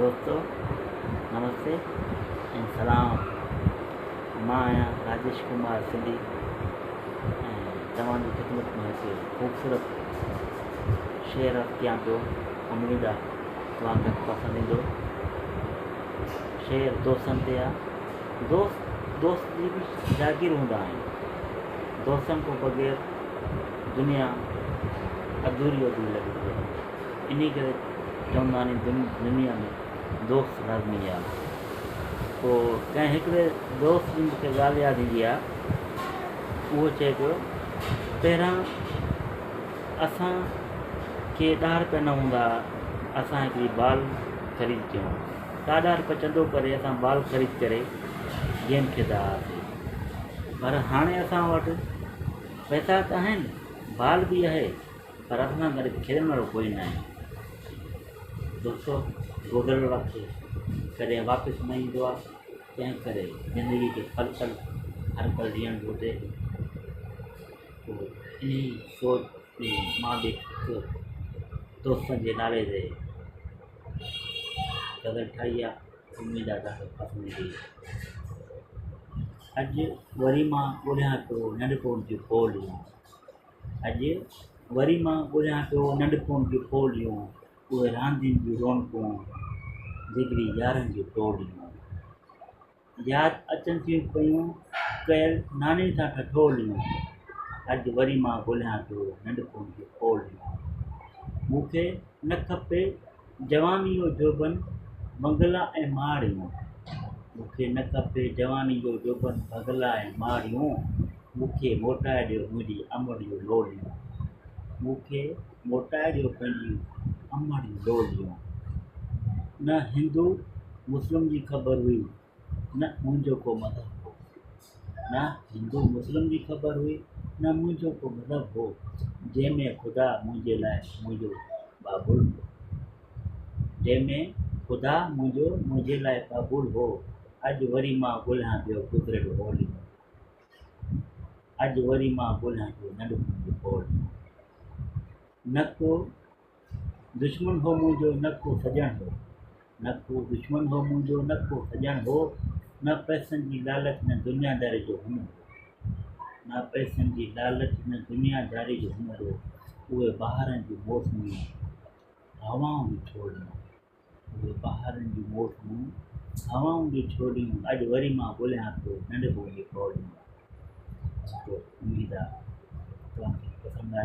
दोस्तों नमस्ते ऐं सलाम। मां आहियां राजेश कुमार सिंधी ऐं तव्हांजी ख़िदमत में हिकु ख़ूबसूरत शेर अर्ज़ु कयां पियो। उमेद आहे तव्हांखे पसंदि ईंदो। शेर दोस्तनि ते आहे। दोस्त जी बि जागीर हूंदा आहिनि। दोस्तनि खां बग़ैर दुनिया अधूरी लॻी पई आहे। इन करे चवंदा आहिनि दुनिया में दोस्त लाज़मी आहे। पोइ कंहिं हिकिड़े दोस्त जी मूंखे ॻाल्हि यादि ईंदी आहे। उहो चए पियो, पहिरां असांखे ॾह रुपया न हूंदा, असां हिकिड़ी बाल ख़रीद कयूं। ॾाढा रुपया चंदो करे असां बाल ख़रीद करे गेम खेॾंदा हुआसीं। पर हाणे असां वटि पैसा त आहिनि, बाल बि आहे, पर असां गॾु खेॾण वारो कोई न आहे। दोस्तों गुज़िरियल वक़्तु कॾहिं वापसि न ईंदो आहे। तंहिं करे ज़िंदगी खे पल पल हर पल जीअण घुरिजे। पोइ इन सोच में मां बि हिकु दोस्तनि जे नाले ते ग़ज़ल ठाही आहे। उमेद आहे तव्हांखे पसंदि ईंदी। अॼु वरी मां ॻोल्हियां पियो नंढपण जूं ॿोलियूं। अॼु वरी मां ॻोल्हियां पियो नंढपण जूं ॿोलियूं। उहे रांदियुनि जूं रौनकूं, जिगरी यारनि जूं टोलियूं। यादि अचनि थियूं पियूं कयल नानी सां ठठोलियूं। अॼु वरी मां ॻोल्हियां पियो नंढपण जूं ॿोलियूं। मूंखे न खपे जवानी जो जोबन बंगला ऐं माड़ियूं। मूंखे न खपे जवानी जो जोबन बंगला ऐं माड़ियूं। मूंखे मोटाए ॾियो मुंहिंजी अमड़ जूं लोलियूं। मूंखे मोटाए ॾियो पंहिंजी अमड़ जूं लोलियूं। न हिंदू मुस्लिम जी ख़बर हुई, न मुंहिंजो को मज़हब हो। न हिंदू मुस्लिम जी ख़बर हुई, न मुंहिंजो को मज़हब हो। जंहिंमें ख़ुदा मुंहिंजे लाइ मुंहिंजो बाबुल हो। जंहिंमें ख़ुदा मुंहिंजे लाइ बाबुल हो। अॼु वरी मां ॻोल्हियां पियो गुज़िरियल होलियूं। अॼु वरी मां ॻोल्हियां पियो नंढपण जूं ॿोलियूं। न को दुश्मन हो मुंहिंजो, न को सॼण हो। न को दुश्मन हो मुंहिंजो, न को सॼण हो। न पैसनि जी लालच, न दुनियादारी जो हुनर हो। न पैसनि जी लालच, न दुनियादारी जो हुनर हो। उहे बहारनि जूं मौसमियूं हवाऊं जूं छोड़ियूं। उहे बहारनि जूं मौसमियूं हवाऊं जूं छोड़ियूं। अॼु वरी मां ॻोल्हियां पियो नंढपण जूं ॿोलियूं। उमेद आहे तव्हांखे पसंदि आहे।